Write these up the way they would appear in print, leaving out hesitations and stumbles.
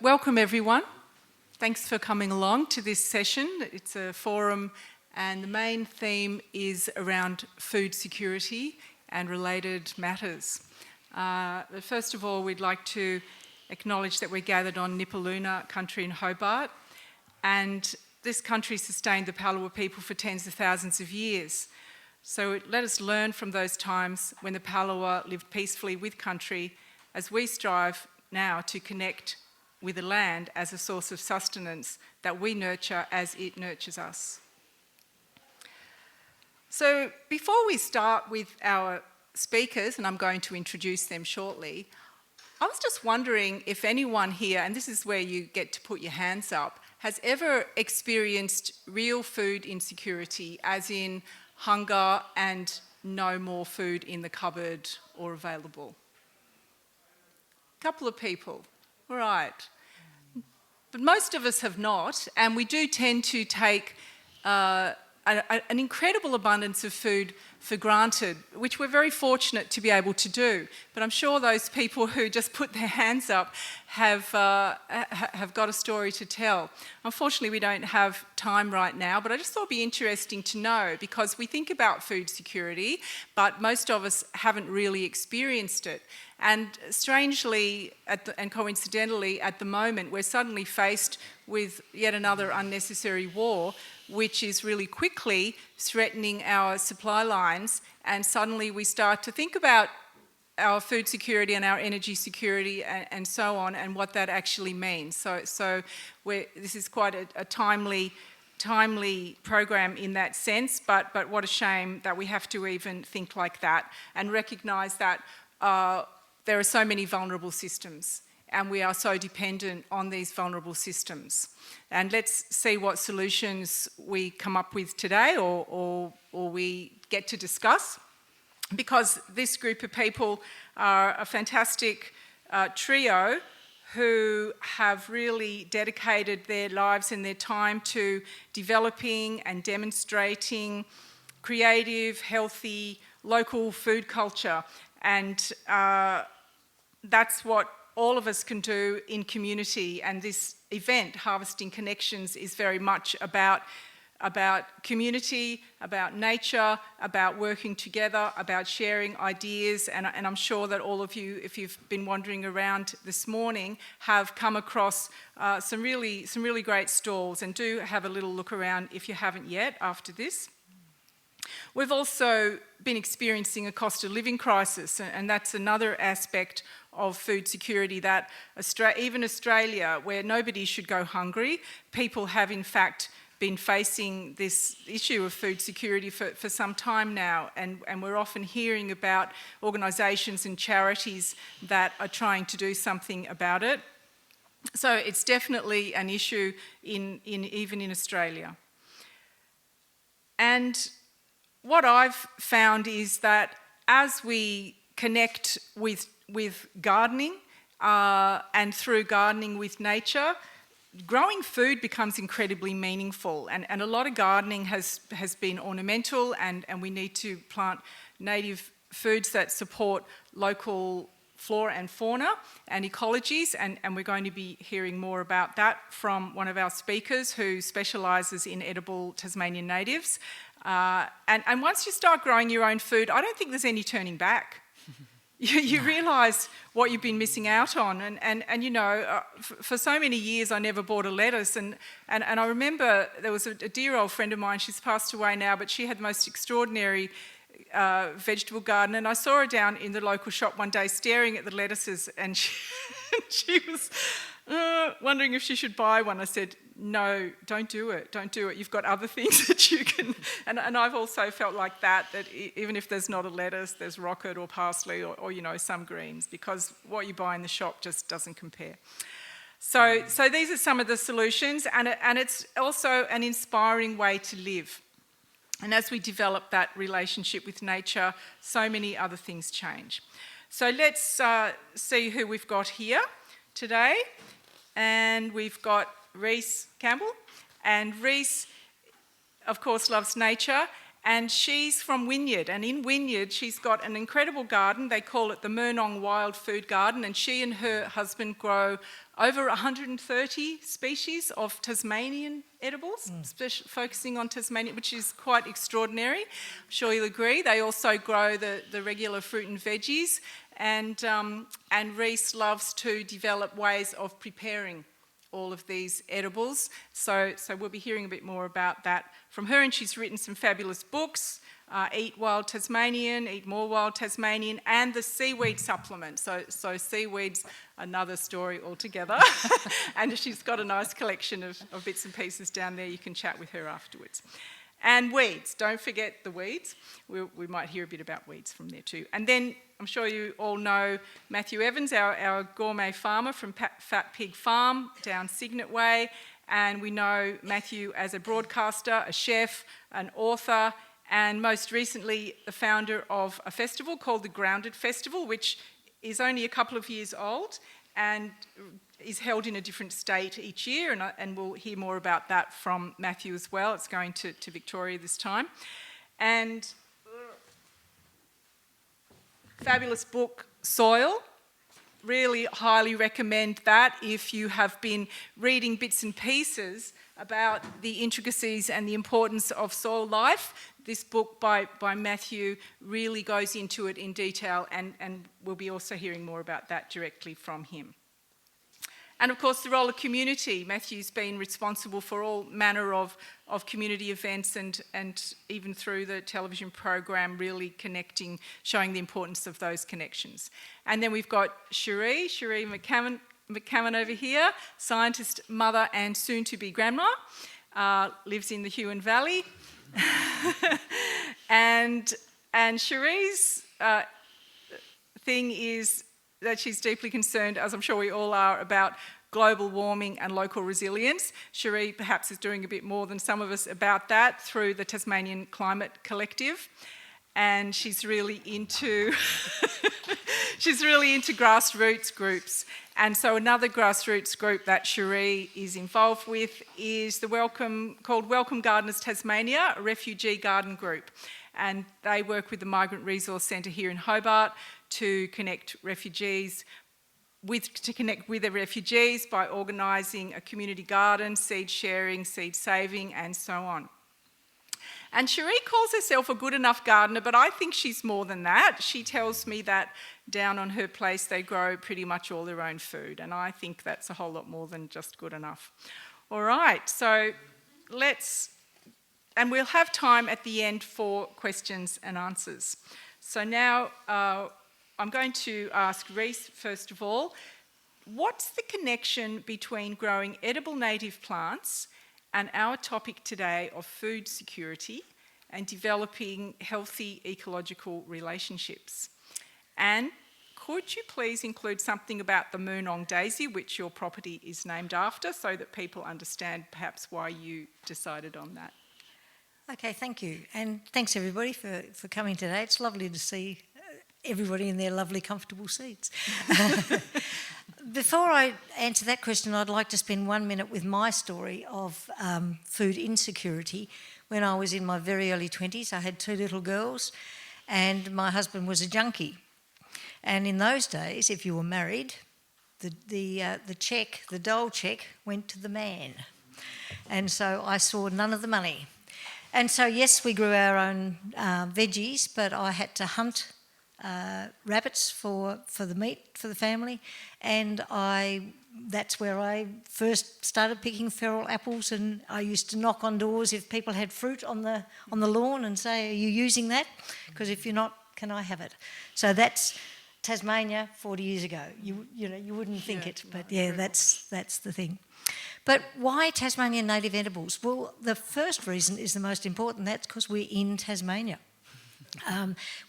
Welcome everyone. Thanks for coming along to this session. It's a forum and the main theme is around food security and related matters. But first of all, we'd like to acknowledge that we're gathered on Nipaluna country in Hobart, and this country sustained the Palawa people for tens of thousands of years. So let us learn from those times when the Palawa lived peacefully with country as we strive now to connect with the land as a source of sustenance that we nurture as it nurtures us. So before we start with our speakers, and I'm going to introduce them shortly, I was just wondering if anyone here, and this is where you get to put your hands up, has ever experienced real food insecurity, as in hunger and no more food in the cupboard or available? A couple of people, all right. But most of us have not, and we do tend to take an incredible abundance of food for granted, which we're very fortunate to be able to do. But I'm sure those people who just put their hands up have got a story to tell. Unfortunately, we don't have time right now, but I just thought it'd be interesting to know, because we think about food security, but most of us haven't really experienced it. And strangely and coincidentally, at the moment, we're suddenly faced with yet another unnecessary war, which is really quickly threatening our supply lines, and suddenly we start to think about our food security and our energy security and so on, and what that actually means. So this is quite a timely program in that sense, but what a shame that we have to even think like that and recognise that there are so many vulnerable systems, and we are so dependent on these vulnerable systems. And let's see what solutions we come up with today or we get to discuss, because this group of people are a fantastic trio who have really dedicated their lives and their time to developing and demonstrating creative, healthy, local food culture. And that's what all of us can do in community, and this event, Harvesting Connections, is very much about community, about nature, about working together, about sharing ideas, and I'm sure that all of you, if you've been wandering around this morning, have come across some really great stalls, and do have a little look around if you haven't yet after this. We've also been experiencing a cost of living crisis, and that's another aspect of food security, that even Australia, where nobody should go hungry, people have in fact been facing this issue of food security for some time now, and we're often hearing about organisations and charities that are trying to do something about it. So it's definitely an issue even in Australia. And what I've found is that as we connect with gardening and through gardening with nature, growing food becomes incredibly meaningful, and a lot of gardening has been ornamental, and we need to plant native foods that support local flora and fauna and ecologies, and we're going to be hearing more about that from one of our speakers who specialises in edible Tasmanian natives. And once you start growing your own food, I don't think there's any turning back. You realise what you've been missing out on, and you know, for so many years I never bought a lettuce, and I remember there was a dear old friend of mine, she's passed away now, but she had the most extraordinary vegetable garden, and I saw her down in the local shop one day staring at the lettuces, and she was wondering if she should buy one. I said, no, don't do it, you've got other things that you can, and I've also felt like that even if there's not a lettuce, there's rocket or parsley or you know, some greens, because what you buy in the shop just doesn't compare. So these are some of the solutions, and it's also an inspiring way to live. And as we develop that relationship with nature, so many other things change. So let's see who we've got here today. And we've got Rees Campbell, and Rees, of course, loves nature, and she's from Wynyard, and in Wynyard she's got an incredible garden. They call it the Murnong Wild Food Garden, and she and her husband grow over 130 species of Tasmanian edibles, focusing on Tasmania, which is quite extraordinary. I'm sure you'll agree. They also grow the regular fruit and veggies, and Rees loves to develop ways of preparing all of these edibles. So we'll be hearing a bit more about that from her, and she's written some fabulous books. Eat Wild Tasmanian, Eat More Wild Tasmanian, and the seaweed supplement. So seaweed's another story altogether. And she's got a nice collection of bits and pieces down there. You can chat with her afterwards. And weeds, don't forget the weeds. We might hear a bit about weeds from there too. And then I'm sure you all know Matthew Evans, our gourmet farmer from Fat Pig Farm down Cygnet Way. And we know Matthew as a broadcaster, a chef, an author, and most recently the founder of a festival called the Grounded Festival, which is only a couple of years old and is held in a different state each year, and we'll hear more about that from Matthew as well. It's going to Victoria this time. And fabulous book, Soil. Really highly recommend that if you have been reading bits and pieces about the intricacies and the importance of soil life. This book by Matthew really goes into it in detail, and we'll be also hearing more about that directly from him. And of course, the role of community. Matthew's been responsible for all manner of community events and even through the television program, really connecting, showing the importance of those connections. And then we've got Sharee McCammon over here, scientist, mother and soon-to-be grandma, lives in the Huon Valley. and Sharee's thing is that she's deeply concerned, as I'm sure we all are, about global warming and local resilience. Sharee perhaps is doing a bit more than some of us about that through the Tasmanian Climate Collective. And she's really into grassroots groups. And so another grassroots group that Sharee is involved with is called Welcome Gardeners Tasmania, a refugee garden group. And they work with the Migrant Resource Centre here in Hobart to connect with the refugees by organising a community garden, seed sharing, seed saving, and so on. And Sharee calls herself a good enough gardener, but I think she's more than that. She tells me that down on her place they grow pretty much all their own food, and I think that's a whole lot more than just good enough. All right, so and we'll have time at the end for questions and answers. So now I'm going to ask Rees, first of all, what's the connection between growing edible native plants and our topic today of food security and developing healthy ecological relationships? And could you please include something about the Moonong daisy, which your property is named after, so that people understand perhaps why you decided on that? Okay, thank you. And thanks everybody for coming today. It's lovely to see everybody in their lovely comfortable seats. Before I answer that question, I'd like to spend 1 minute with my story of food insecurity. When I was in my very early 20s, I had 2 little girls and my husband was a junkie. And in those days, if you were married, the dole check went to the man. And so I saw none of the money. And so, yes, we grew our own veggies, but I had to hunt rabbits for the meat for the family, and that's where I first started picking feral apples. And I used to knock on doors if people had fruit on the lawn and say, "Are you using that? Because if you're not, can I have it?" So that's Tasmania 40 years ago. You wouldn't think it, but yeah, that's the thing. But why Tasmanian native edibles? Well, the first reason is the most important. That's because we're in Tasmania.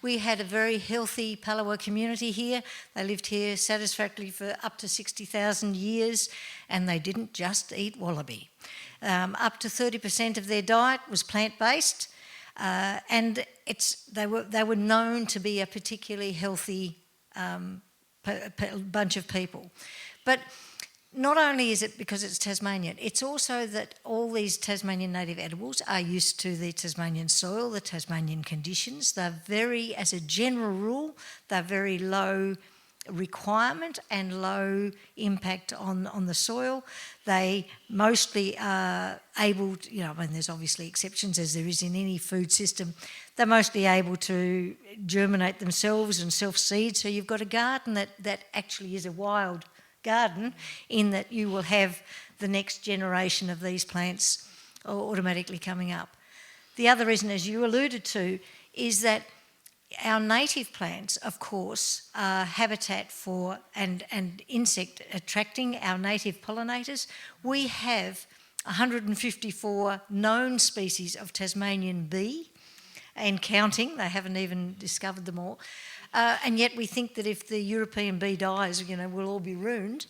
We had a very healthy Palawa community here. They lived here satisfactorily for up to 60,000 years, and they didn't just eat wallaby. Up to 30% of their diet was plant-based, and they were known to be a particularly healthy bunch of people. But not only is it because it's Tasmanian, it's also that all these Tasmanian native edibles are used to the Tasmanian soil, the Tasmanian conditions. They're as a general rule, they're very low requirement and low impact on the soil. They mostly are able to, I mean, there's obviously exceptions as there is in any food system, they're mostly able to germinate themselves and self-seed. So you've got a garden that actually is a wild garden, in that you will have the next generation of these plants automatically coming up. The other reason, as you alluded to, is that our native plants, of course, are habitat for and insect attracting our native pollinators. We have 154 known species of Tasmanian bee, and counting. They haven't even discovered them all. And yet we think that if the European bee dies, we'll all be ruined.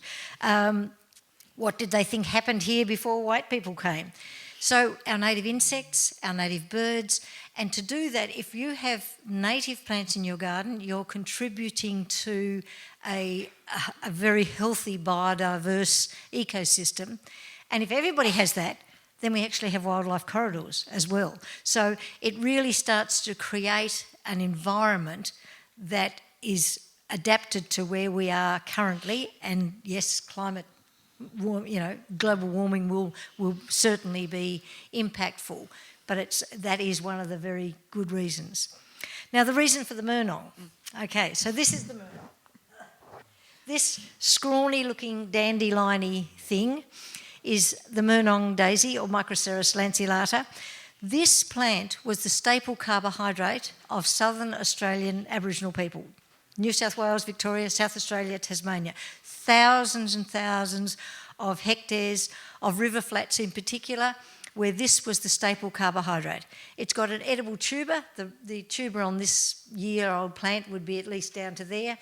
What did they think happened here before white people came? So our native insects, our native birds, and to do that, if you have native plants in your garden, you're contributing to a very healthy, biodiverse ecosystem. And if everybody has that, then we actually have wildlife corridors as well. So it really starts to create an environment that is adapted to where we are currently. And yes, global warming will certainly be impactful, but that is one of the very good reasons. Now, the reason for the Murnong. Okay, so this is the Murnong. This scrawny-looking dandelion-y thing is the Murnong daisy, or Microceras lanceolata. This plant was the staple carbohydrate of southern Australian Aboriginal people. New South Wales, Victoria, South Australia, Tasmania. Thousands and thousands of hectares of river flats in particular, where this was the staple carbohydrate. It's got an edible tuber. The tuber on this year-old plant would be at least down to there.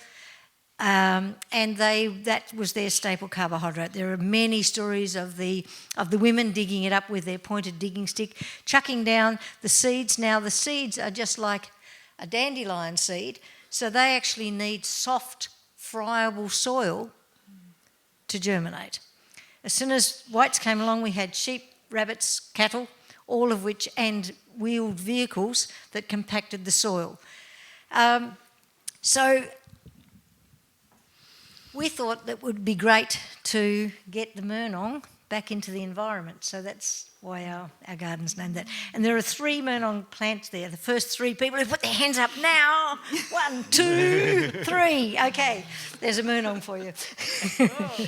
And that was their staple carbohydrate. There are many stories of the women digging it up with their pointed digging stick, chucking down the seeds. Now, the seeds are just like a dandelion seed, so they actually need soft, friable soil to germinate. As soon as whites came along, we had sheep, rabbits, cattle, all of which, and wheeled vehicles that compacted the soil. So we thought that it would be great to get the Murnong back into the environment. So that's why our garden's named that. And there are 3 Murnong plants there. The first 3 people who put their hands up now. 1, 2, 3. Okay, there's a Murnong for you. Oh,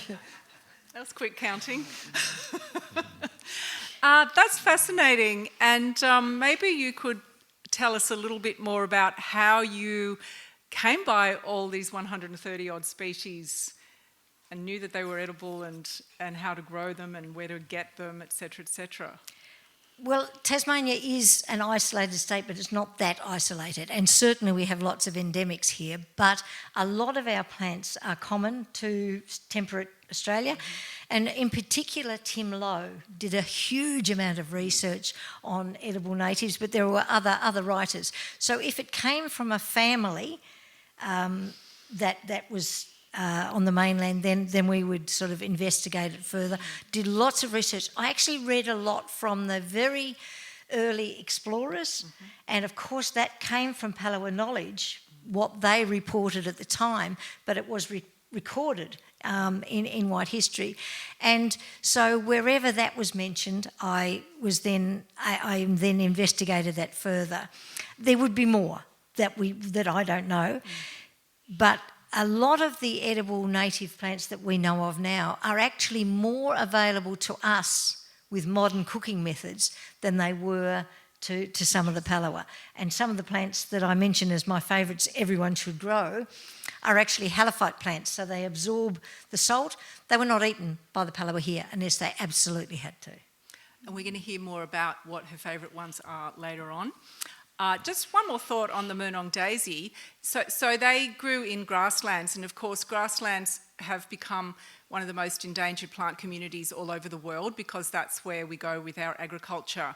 that was quick counting. That's fascinating. And maybe you could tell us a little bit more about how you came by all these 130 odd species and knew that they were edible, and how to grow them and where to get them, etc., etc. Well, Tasmania is an isolated state, but it's not that isolated. And certainly we have lots of endemics here, but a lot of our plants are common to temperate Australia. And in particular, Tim Lowe did a huge amount of research on edible natives, but there were other writers. So if it came from a family that was on the mainland, then we would sort of investigate it further. Did lots of research. I actually read a lot from the very early explorers, and of course that came from Palawa knowledge, what they reported at the time, but it was recorded in white history. And so wherever that was mentioned, I then investigated that further. There would be more that I don't know, but a lot of the edible native plants that we know of now are actually more available to us with modern cooking methods than they were to some of the Palawa. And some of the plants that I mentioned as my favourites everyone should grow are actually halophyte plants, so they absorb the salt. They were not eaten by the Palawa here unless they absolutely had to. And we're going to hear more about what her favourite ones are later on. Just one more thought on the Murnong daisy. So they grew in grasslands, and of course grasslands have become one of the most endangered plant communities all over the world, because that's where we go with our agriculture.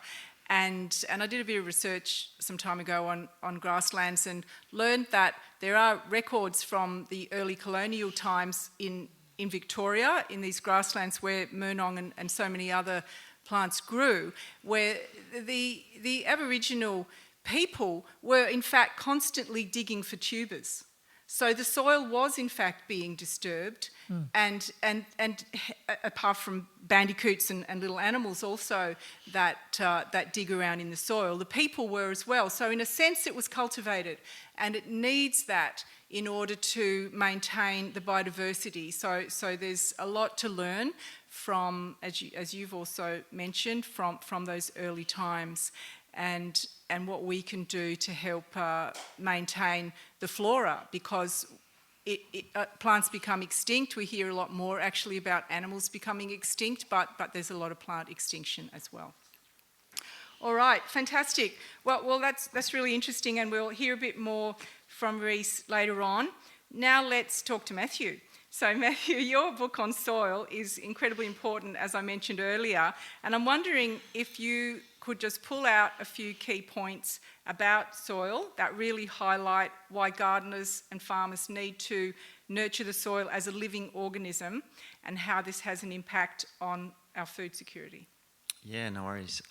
And I did a bit of research some time ago on grasslands and learned that there are records from the early colonial times in Victoria, in these grasslands where Murnong and so many other plants grew, where the Aboriginal people were in fact constantly digging for tubers. So the soil was in fact being disturbed, and apart from bandicoots and little animals also that dig around in the soil, the people were as well. So in a sense it was cultivated, and it needs that in order to maintain the biodiversity. So there's a lot to learn from, as you've also mentioned, from those early times, and what we can do to help maintain the flora, because plants become extinct. We hear a lot more actually about animals becoming extinct, but there's a lot of plant extinction as well. All right, fantastic. Well, that's really interesting, and we'll hear a bit more from Rees later on. Now let's talk to Matthew. So Matthew, your book on soil is incredibly important, as I mentioned earlier, and I'm wondering if you could just pull out a few key points about soil that really highlight why gardeners and farmers need to nurture the soil as a living organism, and how this has an impact on our food security. Yeah, no worries.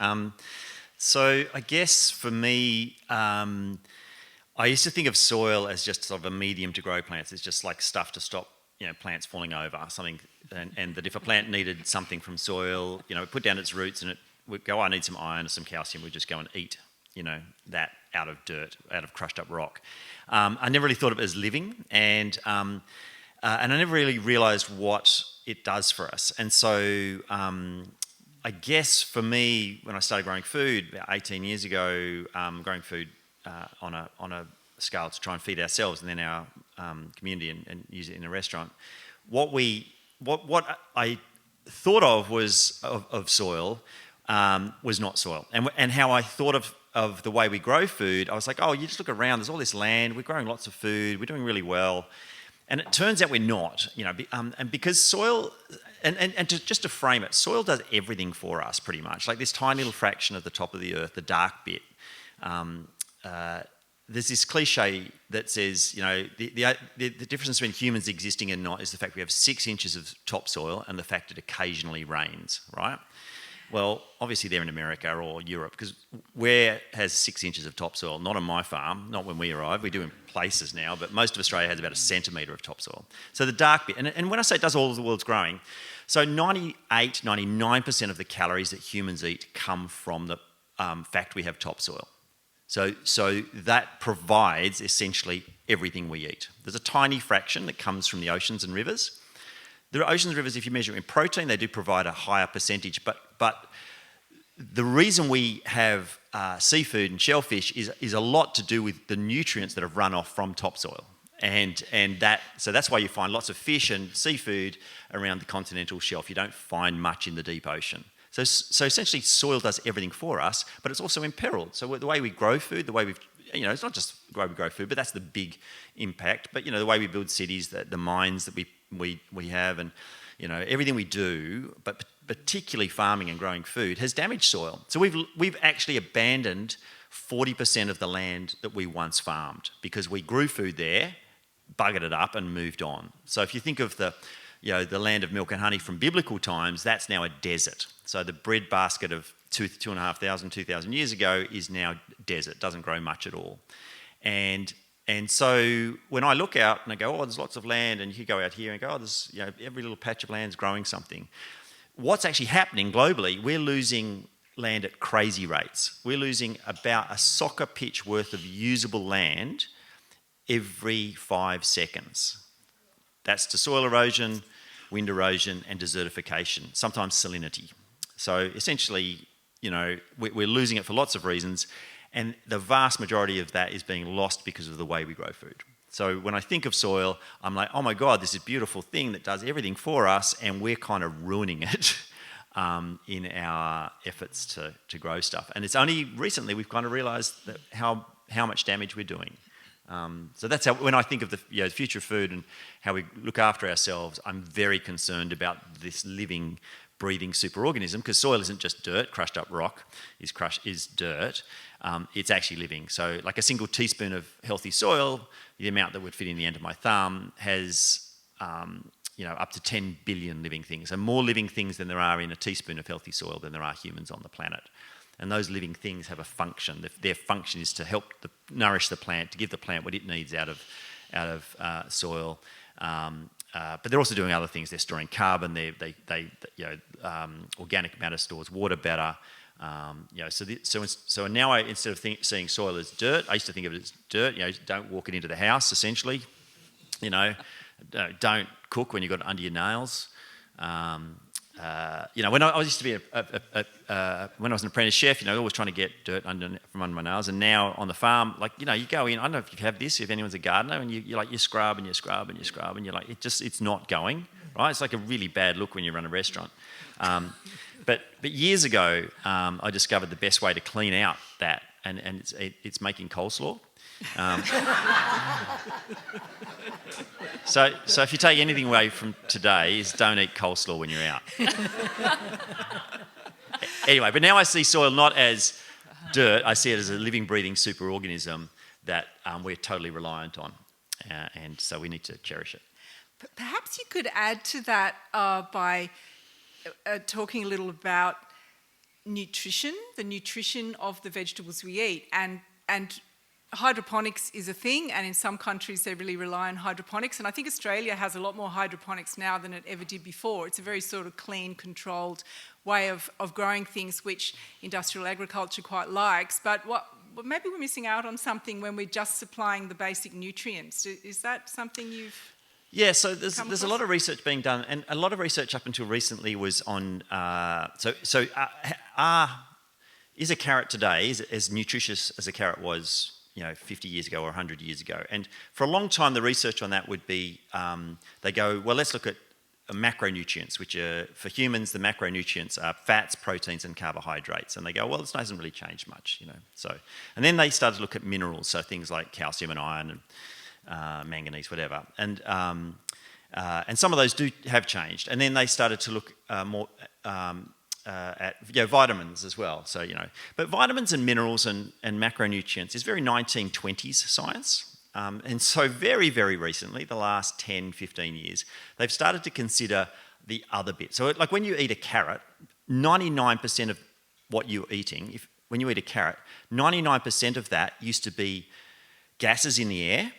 So I guess for me, I used to think of soil as just sort of a medium to grow plants. It's just like stuff to stop plants falling over, something, and that if a plant needed something from soil, it put down its roots and it would go, I need some iron or some calcium, we'd just go and eat, that out of dirt, out of crushed up rock. I never really thought of it as living, and I never really realised what it does for us. And so I guess for me, when I started growing food about 18 years ago, growing food on a scale to try and feed ourselves and then our community and use it in a restaurant. What I thought of was of soil was not soil, and how I thought of the way we grow food. I was like, oh, you just look around. There's all this land. We're growing lots of food. We're doing really well, and it turns out we're not. And because soil. And just to frame it, soil does everything for us pretty much. Like this tiny little fraction of the top of the earth, the dark bit. There's this cliche that says, the difference between humans existing and not is the fact we have 6 inches of topsoil and the fact it occasionally rains, right? Well, obviously they're in America or Europe, because where has 6 inches of topsoil? Not on my farm, not when we arrived. We do in places now, but most of Australia has about 1 centimetre of topsoil. So the dark bit, and when I say it does all of the world's growing, so 99% of the calories that humans eat come from the fact we have topsoil. So that provides essentially everything we eat. There's a tiny fraction that comes from the oceans and rivers. The oceans and rivers, if you measure it in protein, they do provide a higher percentage, but the reason we have seafood and shellfish is a lot to do with the nutrients that have run off from topsoil. So that's why you find lots of fish and seafood around the continental shelf. You don't find much in the deep ocean. So essentially soil does everything for us, but it's also imperiled. So the way we grow food, the way it's not just the way we grow food, but that's the big impact. But the way we build cities, the mines that we have, and everything we do, but particularly farming and growing food, has damaged soil. So we've actually abandoned 40% of the land that we once farmed because we grew food there, buggered it up, and moved on. So if you think of the land of milk and honey from biblical times, that's now a desert. So the breadbasket of 2,000 years ago is now desert, doesn't grow much at all. And so when I look out and I go, oh, there's lots of land, and you go out here and go, oh, there's every little patch of land's growing something. What's actually happening globally, we're losing land at crazy rates. We're losing about a soccer pitch worth of usable land every 5 seconds. That's to soil erosion, wind erosion, and desertification, sometimes salinity. So essentially, we're losing it for lots of reasons, and the vast majority of that is being lost because of the way we grow food. So when I think of soil, I'm like, oh my God, this is a beautiful thing that does everything for us, and we're kind of ruining it in our efforts to grow stuff. And it's only recently we've kind of realised that how much damage we're doing. So that's how, when I think of the future of food and how we look after ourselves, I'm very concerned about this living, breathing superorganism, because soil isn't just dirt. Crushed up rock is dirt. It's actually living. So like a single teaspoon of healthy soil, the amount that would fit in the end of my thumb, has up to 10 billion living things. And more living things than there are in a teaspoon of healthy soil than there are humans on the planet. And those living things have a function. Their function is to help nourish the plant, to give the plant what it needs out of out of soil. But they're also doing other things. They're storing carbon. Organic matter stores water better. So now instead of seeing soil as dirt, I used to think of it as dirt. Don't walk it into the house. Essentially, don't cook when you've got it under your nails. When I used to be when I was an apprentice chef, always trying to get dirt from under my nails. And now on the farm, you go in. I don't know if you have this, if anyone's a gardener, and you scrub and you scrub and you scrub, and you're like, it's not going right. It's like a really bad look when you run a restaurant. But years ago, I discovered the best way to clean out that, and it's making coleslaw. So if you take anything away from today, is don't eat coleslaw when you're out. Anyway, but now I see soil not as dirt. I see it as a living, breathing superorganism that we're totally reliant on, and so we need to cherish it. Perhaps you could add to that by talking a little about nutrition, the nutrition of the vegetables we eat, and hydroponics is a thing, and in some countries they really rely on hydroponics, and I think Australia has a lot more hydroponics now than it ever did before. It's a very sort of clean, controlled way of growing things, which industrial agriculture quite likes, but maybe we're missing out on something when we're just supplying the basic nutrients. Is that something you've... Yeah, so there's a lot of research being done, and a lot of research up until recently was on... is a carrot today as nutritious as a carrot was 50 years ago or 100 years ago? And for a long time, the research on that would be, they go, well, let's look at macronutrients, which are, for humans, the macronutrients are fats, proteins, and carbohydrates. And they go, well, this hasn't really changed much, And then they started to look at minerals, so things like calcium and iron and manganese, whatever. And some of those have changed. And then they started to look more... at vitamins as well. So but vitamins and minerals and macronutrients is very 1920s science. And so very, very recently, the last 10, 15 years, they've started to consider the other bit. So like when you eat a carrot, 99% of what you're eating, when you eat a carrot, 99% of that used to be gases in the air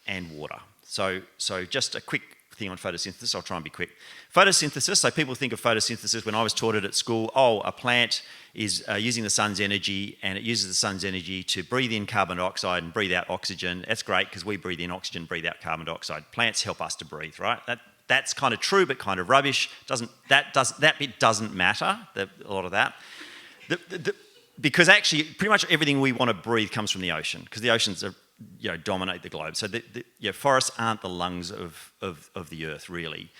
and water. So just a quick thing on photosynthesis. I'll try and be quick. Photosynthesis, so people think of photosynthesis when I was taught it at school, a plant is using the sun's energy, and it uses the sun's energy to breathe in carbon dioxide and breathe out oxygen. That's great because we breathe in oxygen, breathe out carbon dioxide. Plants help us to breathe, right? That's kind of true, but kind of rubbish. That bit doesn't matter, a lot of that. Because actually, pretty much everything we want to breathe comes from the ocean, because the oceans are dominate the globe. So forests aren't the lungs of the earth, really.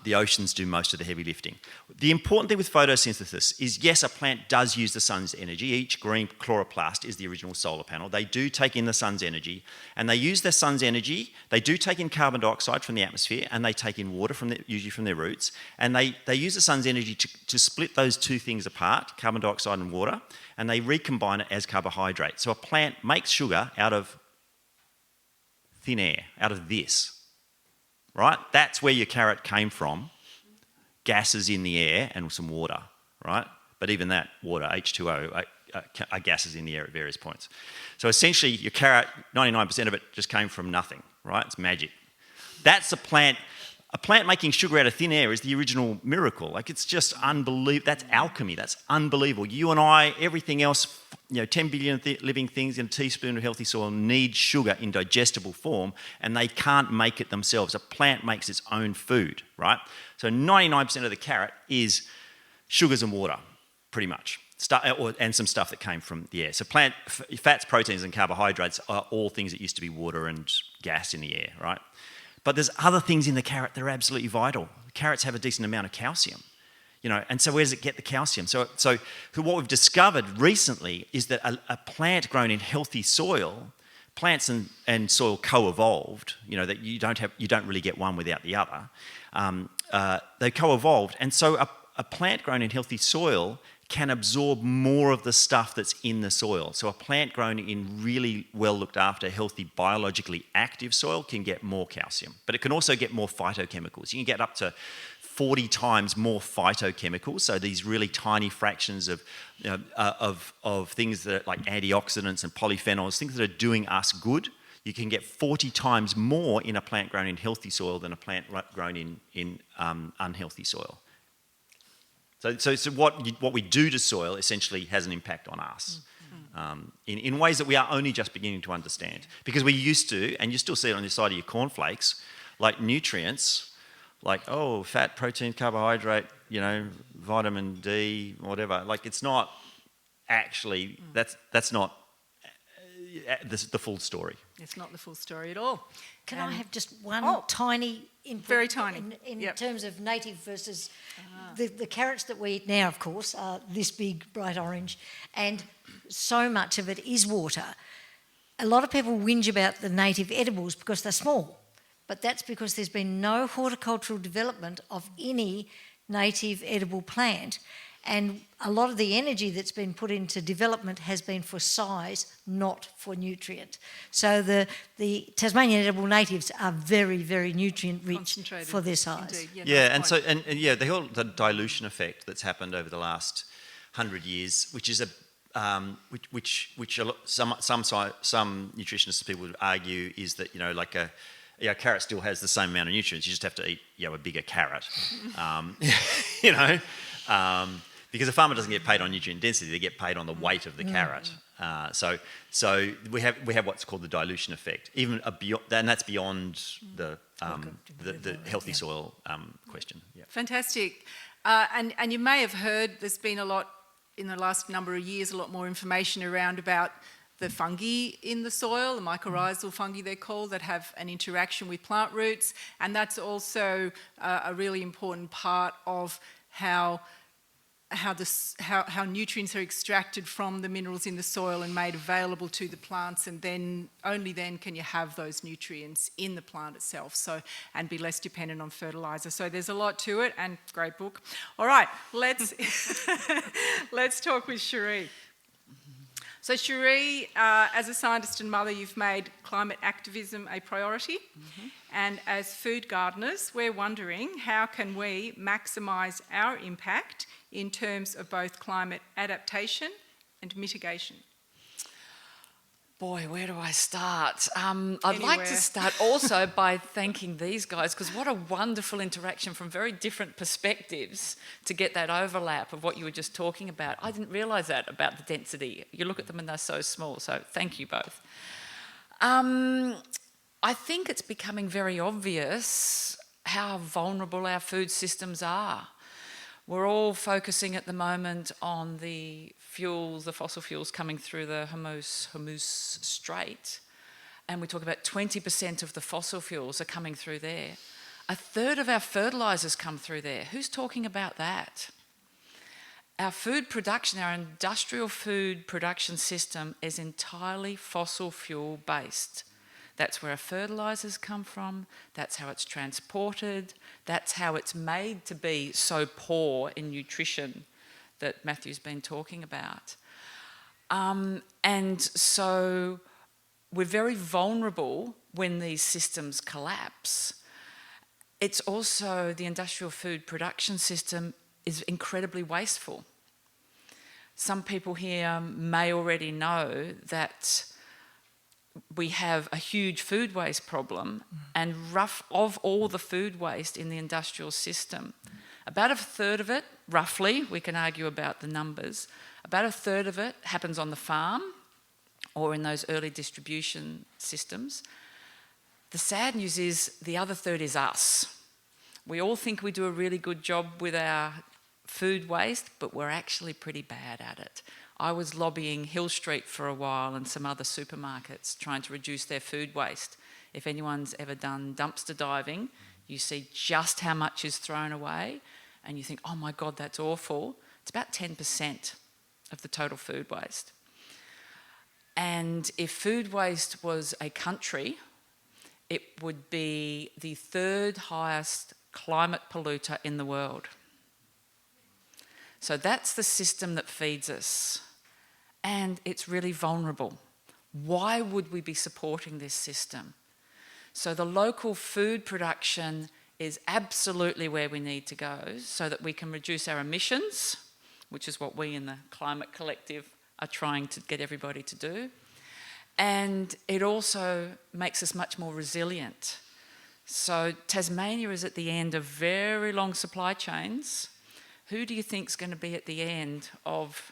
The oceans do most of the heavy lifting. The important thing with photosynthesis is, yes, a plant does use the sun's energy. Each green chloroplast is the original solar panel. They do take in the sun's energy, and they use the sun's energy. They do take in carbon dioxide from the atmosphere, and they take in water usually from their roots. And they use the sun's energy to split those two things apart, carbon dioxide and water, and they recombine it as carbohydrate. So a plant makes sugar out of thin air, out of this. Right? That's where your carrot came from. Gases in the air and some water, right? But even that water, H2O, are gases in the air at various points. So essentially, your carrot, 99% of it just came from nothing, right? It's magic. That's a plant. A plant making sugar out of thin air is the original miracle. It's just unbelievable. That's alchemy. That's unbelievable. You and I, everything else, 10 billion living things in a teaspoon of healthy soil need sugar in digestible form, and they can't make it themselves. A plant makes its own food, right? So 99% of the carrot is sugars and water, pretty much, and some stuff that came from the air. So plant fats, proteins, and carbohydrates are all things that used to be water and gas in the air, right? But there's other things in the carrot that are absolutely vital. Carrots have a decent amount of calcium, and so where does it get the calcium? So what we've discovered recently is that a plant grown in healthy soil, plants and soil co-evolved, that you don't really get one without the other. They co-evolved, and so a plant grown in healthy soil can absorb more of the stuff that's in the soil. So a plant grown in really well looked after, healthy, biologically active soil can get more calcium, but it can also get more phytochemicals. You can get up to 40 times more phytochemicals, so these really tiny fractions of things that are like antioxidants and polyphenols, things that are doing us good. you can get 40 times more in a plant grown in healthy soil than a plant grown in unhealthy soil. So what we do to soil essentially has an impact on us in ways that we are only just beginning to understand. Because we used to, and you still see it on the side of your cornflakes, like nutrients, like, oh, fat, protein, carbohydrate, vitamin D, whatever. Like, it's not actually, that's not the full story. It's not the full story at all. Can I have just one tiny input? Very tiny. In terms of native versus the carrots that we eat now, of course, are this big, bright orange, and so much of it is water. A lot of people whinge about the native edibles because they're small, but that's because there's been no horticultural development of any native edible plant. And a lot of the energy that's been put into development has been for size, not for nutrient. So the Tasmanian edible natives are very, very nutrient rich for their size. Indeed. The dilution effect that's happened over the last 100 years, which is some nutritionists people would argue is that a carrot still has the same amount of nutrients. You just have to eat a bigger carrot. Because a farmer doesn't get paid on nutrient density; they get paid on the weight of the carrot. So we have what's called the dilution effect, and that's beyond the healthy soil question. Yeah. Fantastic, and you may have heard there's been a lot in the last number of years, a lot more information around about the fungi in the soil, the mycorrhizal fungi they're called, that have an interaction with plant roots, and that's also a really important part of how nutrients are extracted from the minerals in the soil and made available to the plants, and then only then can you have those nutrients in the plant itself, and be less dependent on fertiliser. So there's a lot to it, and great book. All right, let's talk with Sharee. So Sharee, as a scientist and mother, you've made climate activism a priority. And as food gardeners, we're wondering, how can we maximise our impact in terms of both climate adaptation and mitigation? Boy, where do I start? I'd like to start also by thanking these guys, because what a wonderful interaction from very different perspectives to get that overlap of what you were just talking about. I didn't realise that about the density. You look at them and they're so small, so thank you both. I think it's becoming very obvious how vulnerable our food systems are. We're all focusing at the moment on the fuels, the fossil fuels coming through the Hormuz Strait, and we talk about 20% of the fossil fuels are coming through there. A third of our fertilisers come through there. Who's talking about that? Our food production, our industrial food production system is entirely fossil fuel based. That's where our fertilisers come from, that's how it's transported, that's how it's made to be so poor in nutrition that Matthew's been talking about. And so we're very vulnerable when these systems collapse. It's also, the industrial food production system is incredibly wasteful. Some people here may already know that we have a huge food waste problem, and of all the food waste in the industrial system, about a third of it, roughly, we can argue about the numbers, about a third of it happens on the farm or in those early distribution systems. The sad news is the other third is us. We all think we do a really good job with our food waste, but we're actually pretty bad at it. I was lobbying Hill Street for a while and some other supermarkets trying to reduce their food waste. If anyone's ever done dumpster diving, you see just how much is thrown away and you think, oh my God, that's awful. It's about 10% of the total food waste. And if food waste was a country, it would be the third highest climate polluter in the world. So that's the system that feeds us. And it's really vulnerable. Why would we be supporting this system? So the local food production is absolutely where we need to go so that we can reduce our emissions, which is what we in the Climate Collective are trying to get everybody to do. And it also makes us much more resilient. So Tasmania is at the end of very long supply chains. Who do you think is going to be at the end of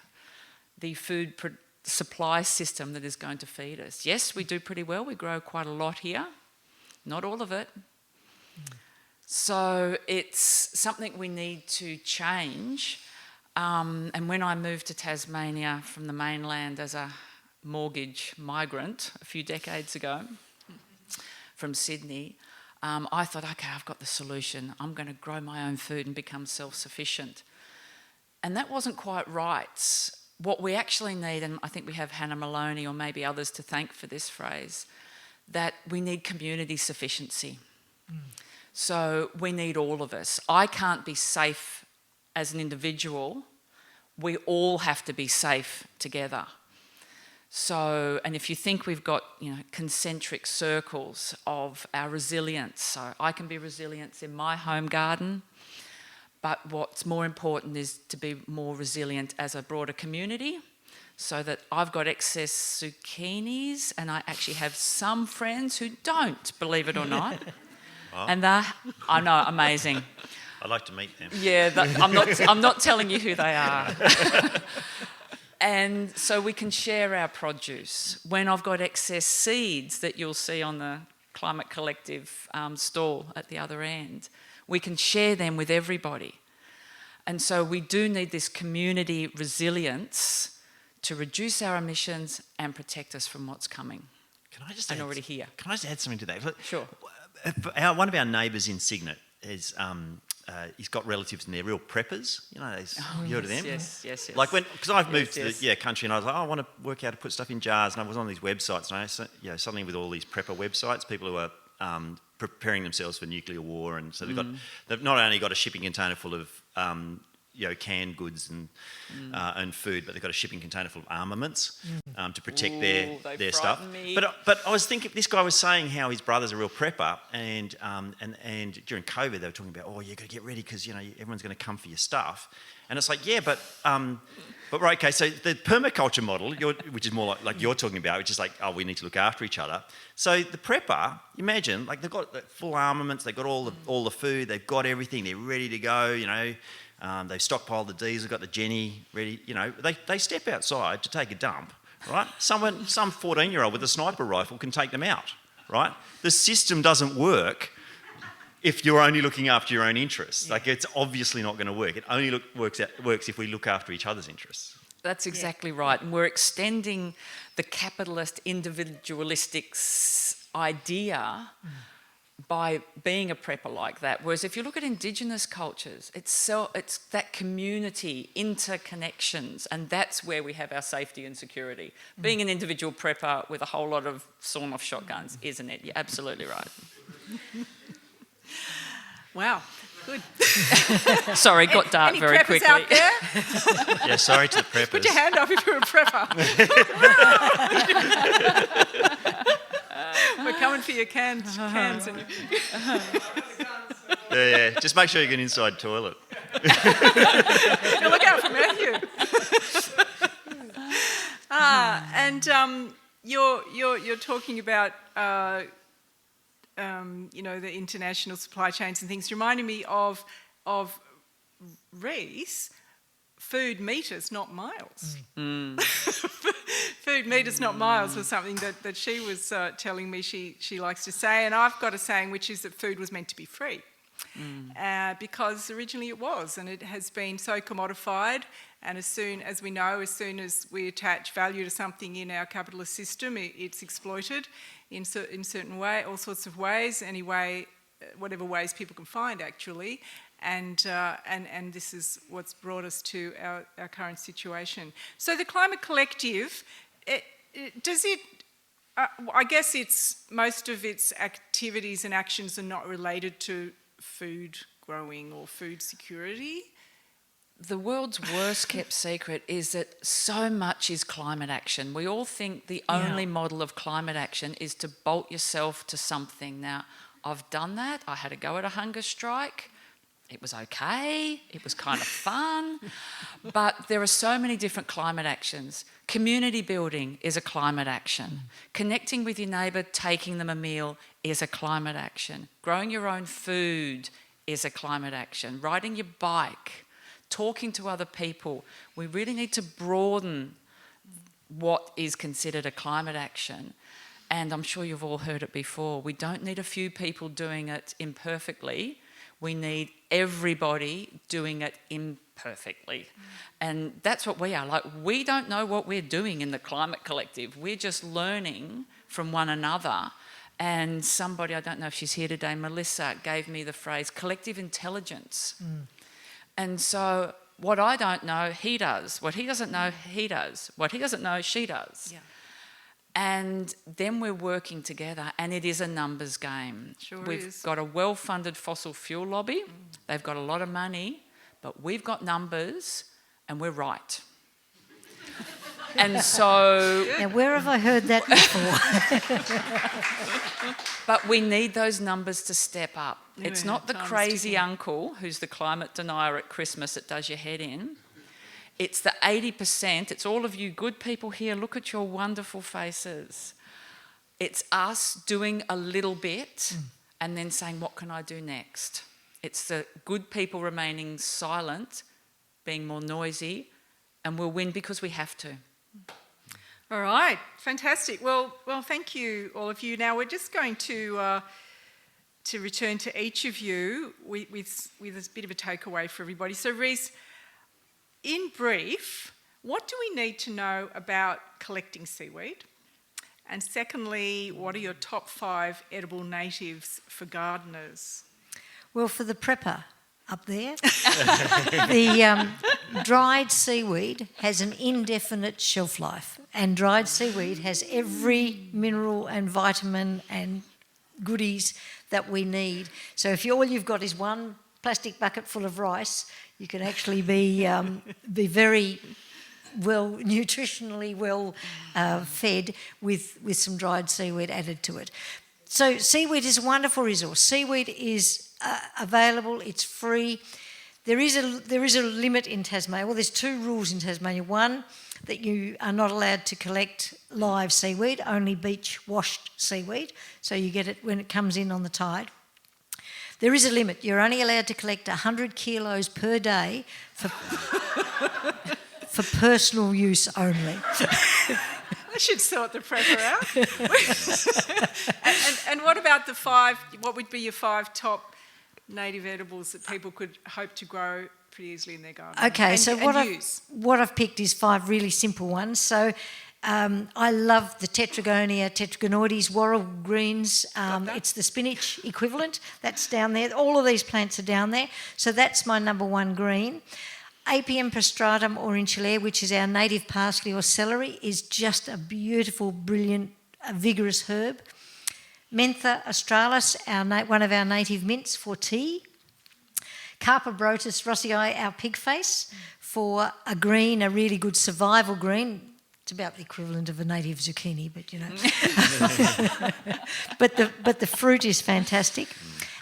the food supply system that is going to feed us? Yes, we do pretty well. We grow quite a lot here. Not all of it. So it's something we need to change. And when I moved to Tasmania from the mainland as a mortgage migrant a few decades ago from Sydney, I thought, okay, I've got the solution. I'm going to grow my own food and become self-sufficient. And that wasn't quite right. What we actually need, and I think we have Hannah Maloney or maybe others to thank for this phrase, that we need community sufficiency. So we need all of us. I can't be safe as an individual. We all have to be safe together. So, and if you think we've got, concentric circles of our resilience, so I can be resilient in my home garden, but what's more important is to be more resilient as a broader community, so that I've got excess zucchinis, and I actually have some friends who don't, believe it or not. Oh. And they're, I know, amazing. I'd like to meet them. Yeah, I'm not telling you who they are. And so we can share our produce. When I've got excess seeds that you'll see on the Climate Collective stall at the other end, we can share them with everybody. And so we do need this community resilience to reduce our emissions and protect us from what's coming. Can I just already here. Can I just add something to that? Sure. One of our neighbours in Cygnet is he's got relatives and they're real preppers. You heard of them? Yes. Like because I've moved to yes. the country and I was like, I want to work out how to put stuff in jars, and I was on these websites and suddenly with all these prepper websites, people who are preparing themselves for nuclear war, and so they've not only got a shipping container full of canned goods and food, but they've got a shipping container full of armaments to protect their stuff. Me. But I was thinking, this guy was saying how his brother's a real prepper, and during COVID they were talking about, you've got to get ready because everyone's going to come for your stuff, and it's like, but right, okay, so the permaculture model, which is more like you're talking about, which is like, we need to look after each other. So the prepper, imagine, like they've got full armaments, they've got all the food, they've got everything, they're ready to go, they've stockpiled the diesel, got the Jenny ready, they step outside to take a dump, right? Some 14-year-old with a sniper rifle can take them out, right? The system doesn't work if you're only looking after your own interests. Like, it's obviously not going to work. It only works if we look after each other's interests. That's exactly right. And we're extending the capitalist individualistic idea by being a prepper like that. Whereas if you look at indigenous cultures, it's that community, interconnections, and that's where we have our safety and security. Being an individual prepper with a whole lot of sawn-off shotguns, isn't it? You're absolutely right. Wow, good. Sorry, got dark Any very preppers quickly. out there? Yeah, sorry to the preppers. Put your hand up if you're a prepper. We're coming for your cans. And Yeah, just make sure you get an inside toilet. look out for Matthew. You're talking about the international supply chains and things. Reminding me of Rees, food meters, not miles. Food meters, not miles, was something that she was telling me she likes to say, and I've got a saying which is that food was meant to be free. Because originally it was, and it has been so commodified, and as soon as we attach value to something in our capitalist system, it's exploited in certain way, all sorts of ways, whatever ways people can find actually, and this is what's brought us to our current situation. So the Climate Collective, I guess most of its activities and actions are not related to food growing or food security. The world's worst kept secret is that so much is climate action. We all think the only model of climate action is to bolt yourself to something. Now, I've done that. I had to go at a hunger strike. it was okay, it was kind of fun, but there are so many different climate actions. Community building is a climate action. Connecting with your neighbour, taking them a meal is a climate action. Growing your own food is a climate action. Riding your bike, talking to other people. We really need to broaden what is considered a climate action. And I'm sure you've all heard it before. We don't need a few people doing it imperfectly. We need everybody doing it imperfectly. And that's what we are. Like, we don't know what we're doing in the Climate Collective. We're just learning from one another. And somebody, I don't know if she's here today, Melissa, gave me the phrase collective intelligence. And so what I don't know, he does. What he doesn't know, he does. What he doesn't know, she does. Yeah. And then we're working together, and it is a numbers game. Sure We've is. got a well-funded fossil fuel lobby. They've got a lot of money, but we've got numbers, and we're right. And so... Now, where have I heard that before? But we need those numbers to step up. It's Yeah, not the time's crazy ticking. uncle who's the climate denier at Christmas that does your head in. It's the 80%. It's all of you good people here. Look at your wonderful faces. It's us doing a little bit and then saying, what can I do next? It's the good people remaining silent, being more noisy, and we'll win because we have to. All right, fantastic. Well, thank you, all of you. Now we're just going to return to each of you with a bit of a takeaway for everybody. So, Rees, in brief, what do we need to know about collecting seaweed? And secondly, what are your top 5 edible natives for gardeners? Well, for the prepper up there, the dried seaweed has an indefinite shelf life, and dried seaweed has every mineral and vitamin and goodies that we need. So if all you've got is one plastic bucket full of rice, you can actually be very well, nutritionally well fed with some dried seaweed added to it. So seaweed is a wonderful resource. Seaweed is available, it's free. There is a limit in Tasmania. Well, there's 2 rules in Tasmania. One, that you are not allowed to collect live seaweed, only beach-washed seaweed. So you get it when it comes in on the tide. There is a limit. You're only allowed to collect 100 kilos per day for personal use only. I should sort the prepper out. and what about the 5, what would be your 5 top native edibles that people could hope to grow pretty easily in their garden? Okay, so use? what I've picked is 5 really simple ones. So I love the Tetragonia tetragonoides, worrel greens. It's the spinach equivalent. That's down there. All of these plants are down there. So that's my number 1 green. Apium prostratum or insulaire, which is our native parsley or celery, is just a beautiful, brilliant, vigorous herb. Mentha australis, one of our native mints for tea. Carpobrotus rossii, our pig face, for a green, a really good survival green. It's about the equivalent of a native zucchini, but you know. but the fruit is fantastic.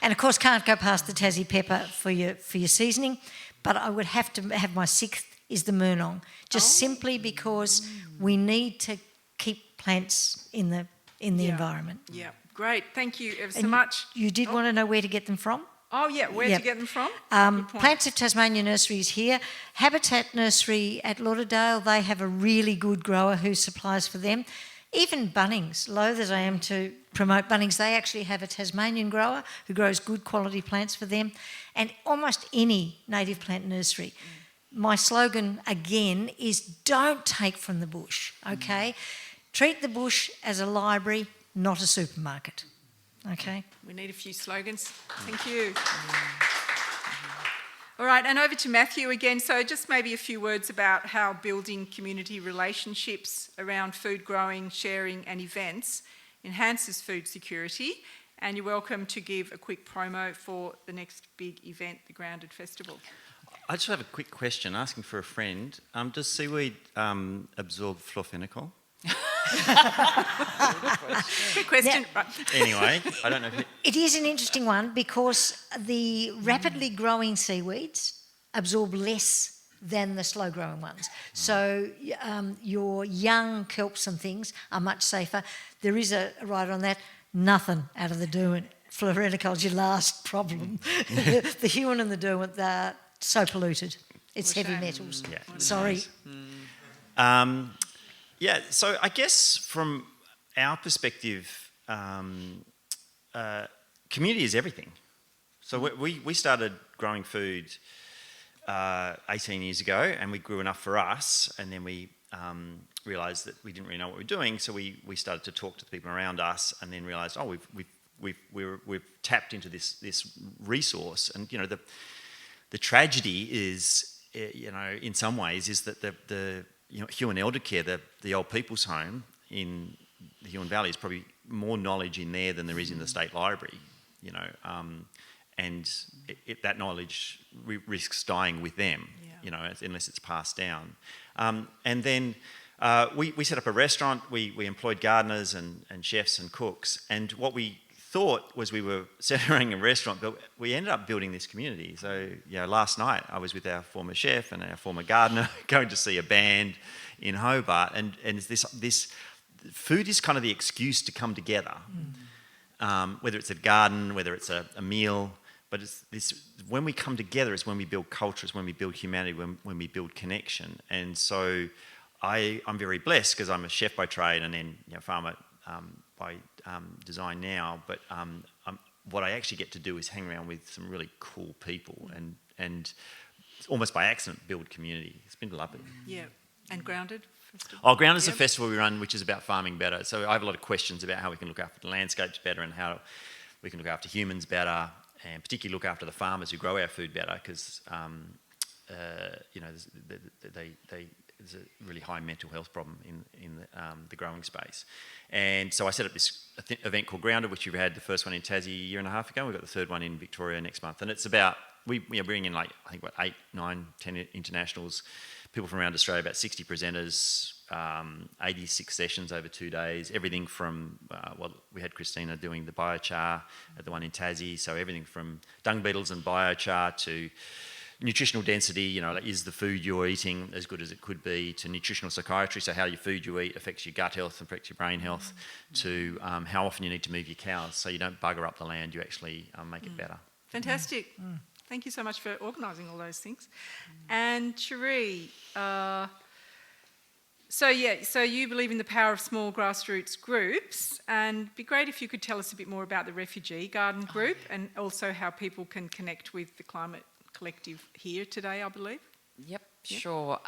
And of course, can't go past the Tassie pepper for your seasoning. But I would have to have my 6th is the Murnong, just simply because we need to keep plants in the environment. Yeah, great. Thank you ever so And much. You did want to know where to get them from? Oh, yeah, where to get them from? Good point. Plants of Tasmania Nurseries here. Habitat Nursery at Lauderdale, they have a really good grower who supplies for them. Even Bunnings, loath as I am to promote Bunnings, they actually have a Tasmanian grower who grows good quality plants for them. And almost any native plant nursery. My slogan, again, is don't take from the bush, okay? Treat the bush as a library, not a supermarket, okay? We need a few slogans. Thank you. All right, and over to Matthew again. So just maybe a few words about how building community relationships around food growing, sharing and events enhances food security. And you're welcome to give a quick promo for the next big event, the Grounded Festival. I just have a quick question, asking for a friend. Does seaweed absorb florfenicol? Good question. Right. Anyway, I don't know if It is an interesting one because the rapidly growing seaweeds absorb less than the slow growing ones. So your young kelps and things are much safer. There is a right on that, nothing out of the Derwent. Floreniculture last problem. The Huon and the Derwent, they're so polluted. It's heavy metals. Yeah. Sorry. Yeah, so I guess from our perspective, community is everything. So we started growing food 18 years ago, and we grew enough for us, and then we realised that we didn't really know what we were doing, so we started to talk to the people around us, and then realised, oh, we've tapped into this resource, and you know the tragedy is, you know, in some ways, is that the Huon Elder Care, the old people's home in the Huon Valley, is probably more knowledge in there than there is in the State Library, you know, and that knowledge risks dying with them, you know, unless it's passed down. And then we set up a restaurant. We employed gardeners and chefs and cooks, and what we thought was we were centering a restaurant, but we ended up building this community. So, you know, last night I was with our former chef and our former gardener going to see a band in Hobart, and this food is kind of the excuse to come together, whether it's a garden, whether it's a meal, but it's this, when we come together is when we build culture, is when we build humanity, when we build connection. And so I'm very blessed because I'm a chef by trade and then, you know, farmer by design now, but what I actually get to do is hang around with some really cool people and almost by accident build community. It's been lovely. Yeah, and Grounded Festival. Oh, Grounded is a festival we run which is about farming better. So I have a lot of questions about how we can look after the landscapes better and how we can look after humans better, and particularly look after the farmers who grow our food better, because you know, there's a really high mental health problem in the growing space. And so I set up this event called Grounded, which we've had the first one in Tassie a year and a half ago. We've got the third one in Victoria next month. And it's about, we bring in like, I think, 8, 9, 10 internationals, people from around Australia, about 60 presenters, 86 sessions over 2 days, everything from, well, we had Christina doing the biochar at the one in Tassie, so everything from dung beetles and biochar to nutritional density, you know, like, is the food you're eating as good as it could be, to nutritional psychiatry, so how your food you eat affects your gut health, affects your brain health, to how often you need to move your cows so you don't bugger up the land, you actually make it better. Fantastic. Thank you so much for organising all those things. And Sharee, so you believe in the power of small grassroots groups, and it'd be great if you could tell us a bit more about the Refugee Garden Group and also how people can connect with the Climate Collective here today, I believe. Yep, sure.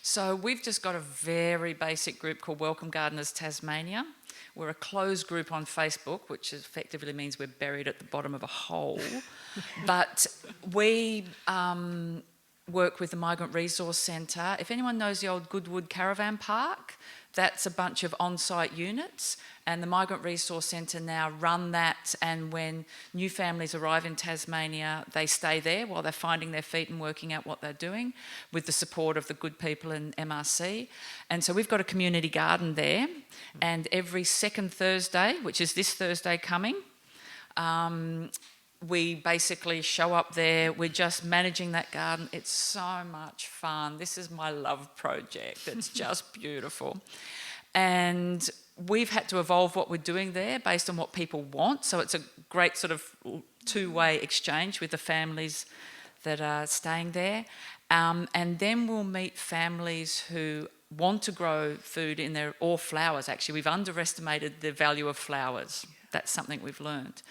So we've just got a very basic group called Welcome Gardeners Tasmania. We're a closed group on Facebook, which effectively means we're buried at the bottom of a hole. But we work with the Migrant Resource Centre. If anyone knows the old Goodwood Caravan Park, that's a bunch of on-site units, and the Migrant Resource Centre now run that, and when new families arrive in Tasmania, they stay there while they're finding their feet and working out what they're doing with the support of the good people in MRC. And so we've got a community garden there, and every second Thursday, which is this Thursday coming, we basically show up there. We're just managing that garden. It's so much fun. This is my love project. It's just beautiful. And we've had to evolve what we're doing there based on what people want. So it's a great sort of two-way exchange with the families that are staying there. And then we'll meet families who want to grow food in their, or flowers actually. We've underestimated the value of flowers. That's something we've learned.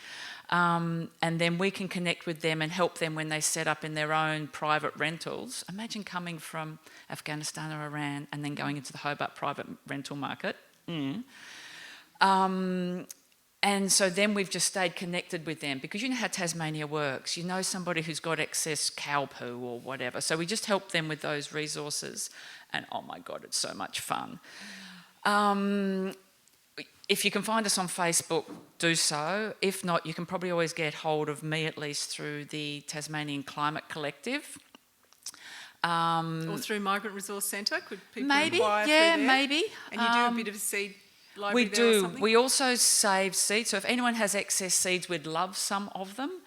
And then we can connect with them and help them when they set up in their own private rentals. Imagine coming from Afghanistan or Iran and then going into the Hobart private rental market. And so then we've just stayed connected with them, because you know how Tasmania works. You know somebody who's got excess cow poo or whatever. So we just help them with those resources. And oh my God, it's so much fun. If you can find us on Facebook, do so. If not, you can probably always get hold of me, at least through the Tasmanian Climate Collective. Or through Migrant Resource Centre? Could people Maybe, inquire yeah, through there? maybe. And you do a bit of a seed library We there or do. something? We also save seeds. So if anyone has excess seeds, we'd love some of them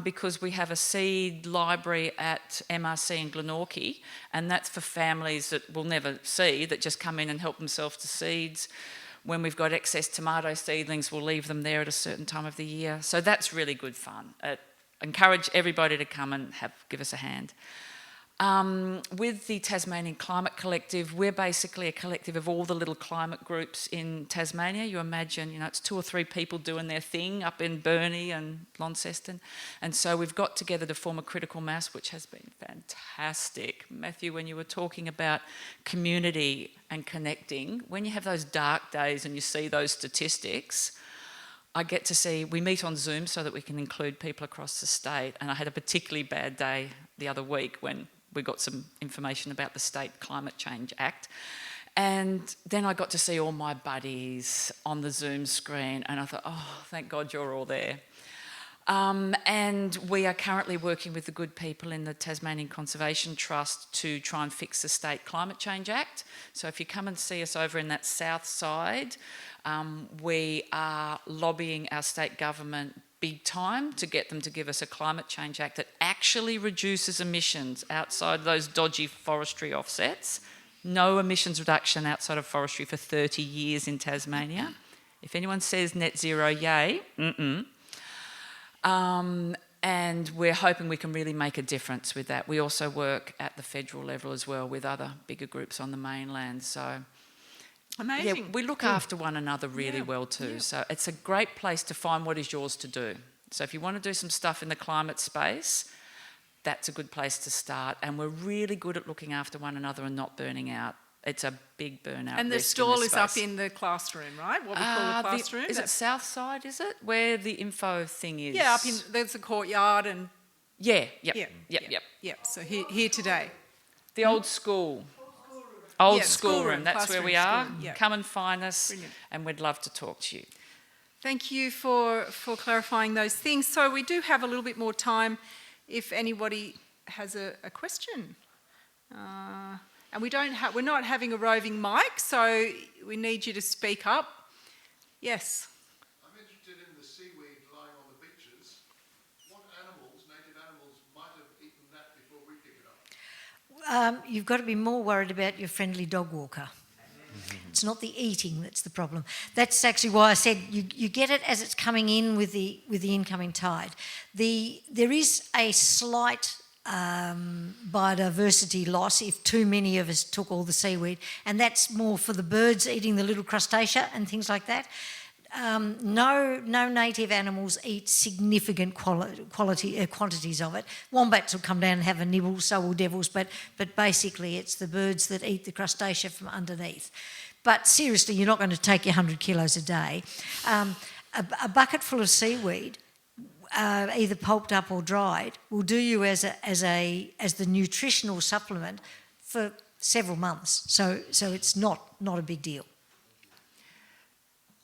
because we have a seed library at MRC in Glenorchy, and that's for families that will never see, that just come in and help themselves to seeds. When we've got excess tomato seedlings, we'll leave them there at a certain time of the year. So that's really good fun. Encourage everybody to come and give us a hand. With the Tasmanian Climate Collective, we're basically a collective of all the little climate groups in Tasmania. You imagine, it's 2 or 3 people doing their thing up in Burnie and Launceston. And so we've got together to form a critical mass, which has been fantastic. Matthew, when you were talking about community and connecting, when you have those dark days and you see those statistics, I get to see, we meet on Zoom so that we can include people across the state. And I had a particularly bad day the other week when we got some information about the State Climate Change Act. And then I got to see all my buddies on the Zoom screen and I thought, oh, thank God you're all there. And we are currently working with the good people in the Tasmanian Conservation Trust to try and fix the State Climate Change Act. So if you come and see us over in that south side, we are lobbying our state government big time to get them to give us a climate change act that actually reduces emissions outside those dodgy forestry offsets. No emissions reduction outside of forestry for 30 years in Tasmania. If anyone says net zero, yay. And we're hoping we can really make a difference with that. We also work at the federal level as well with other bigger groups on the mainland. So Amazing. yeah, we look after one another really well too. Yeah. So it's a great place to find what is yours to do. So if you want to do some stuff in the climate space, that's a good place to start. And we're really good at looking after one another and not burning out. It's a big burnout And the risk stall in this is up space. in the classroom, right? What we call the classroom? Is it south side, is it? Where the info thing is? Yeah, there's a courtyard and... Yeah, yep. Yep, so here today. The old school. Old Yeah, schoolroom, that's where we are. classroom, yeah. Come and find us, Brilliant. and we'd love to talk to you. Thank you for clarifying those things. So we do have a little bit more time if anybody has a question. And we're not having a roving mic, so we need you to speak up. Yes. I'm interested in the seaweed lying on the beaches. What animals, native animals, might have eaten that before we pick it up? You've got to be more worried about your friendly dog walker. It's not the eating that's the problem. That's actually why I said you get it as it's coming in with the incoming tide. There is a slight biodiversity loss if too many of us took all the seaweed, and that's more for the birds eating the little crustacea and things like that. No native animals eat significant quantities of it. Wombats will come down and have a nibble, so will devils, but basically it's the birds that eat the crustacea from underneath. But seriously, you're not going to take your 100 kilos a day. A bucket full of seaweed, either pulped up or dried, will do you as the nutritional supplement for several months. So it's not a big deal.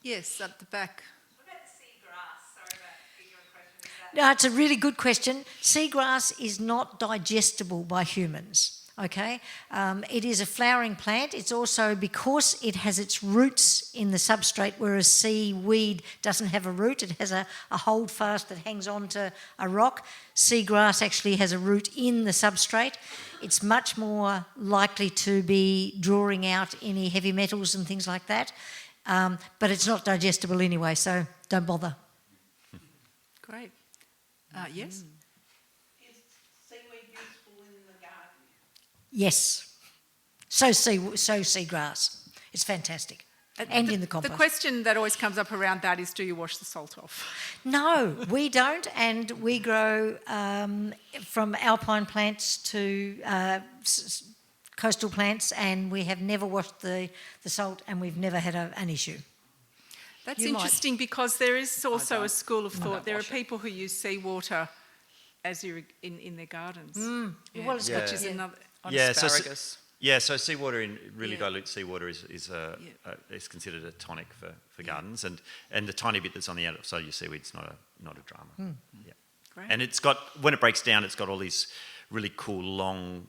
Yes, at the back. What about seagrass? Sorry about ignorant question. Is that... No, it's a really good question. Seagrass is not digestible by humans. Okay, it is a flowering plant. It's also, because it has its roots in the substrate, whereas seaweed doesn't have a root. It has a holdfast that hangs on to a rock. Seagrass actually has a root in the substrate. It's much more likely to be drawing out any heavy metals and things like that. But it's not digestible anyway, so don't bother. Great. Yes? Is seaweed useful in the garden? Yes. So seagrass. It's fantastic. And in the compost. The question that always comes up around that is, do you wash the salt off? No, we don't, and we grow from alpine plants to coastal plants, and we have never washed the salt, and we've never had an issue. That's You might. interesting because there is also don't. a school of I thought. don't There are wash it. people who use seawater as in their gardens. Yeah, Well, it's Yeah. which is yeah. another. On Yeah, so asparagus. So seawater, really Yeah. dilute seawater is considered a tonic for gardens, and the tiny bit that's on the outside of your seaweed's not a drama. Yeah. Great. And it's got, when it breaks down, it's got all these really cool long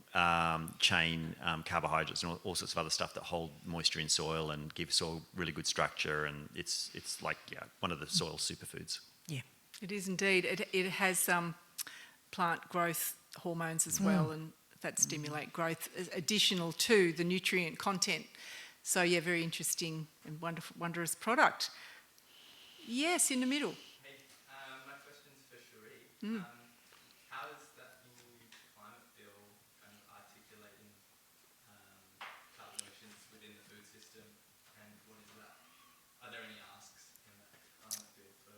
chain carbohydrates and all sorts of other stuff that hold moisture in soil and give soil really good structure, and it's like one of the soil superfoods. Yeah. It is indeed. It has plant growth hormones as well, and that stimulate growth additional to the nutrient content. So yeah, very interesting and wonderful, wondrous product. Yes, in the middle. Hey, my question's for Sharee. How is that new climate bill kind of articulating carbon emissions within the food system, and what is that? Are there any asks in that climate bill for